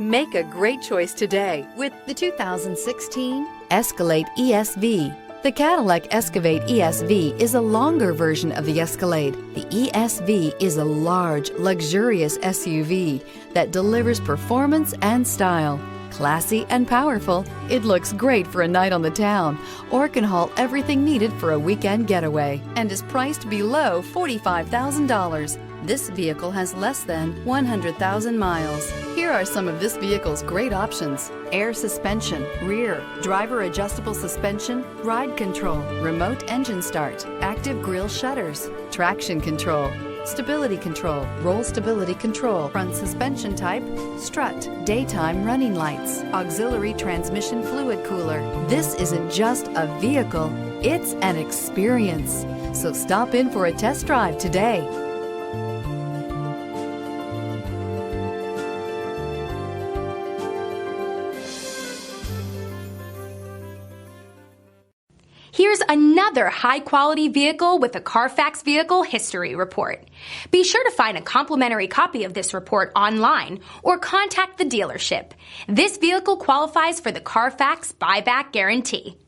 Make a great choice today with the 2016 Escalade ESV. The Cadillac Escalade ESV is a longer version of the Escalade. The ESV is a large, luxurious SUV that delivers performance and style. Classy and powerful, it looks great for a night on the town or can haul everything needed for a weekend getaway and is priced below $45,000. This vehicle has less than 100,000 miles. Here are some of this vehicle's great options: air suspension, rear, driver adjustable suspension, ride control, remote engine start, active grille shutters, traction control, stability control, roll stability control, front suspension type, strut, daytime running lights, auxiliary transmission fluid cooler. This isn't just a vehicle, it's an experience. So stop in for a test drive today. Here's another high-quality vehicle with a Carfax Vehicle History Report. Be sure to find a complimentary copy of this report online or contact the dealership. This vehicle qualifies for the Carfax Buyback Guarantee.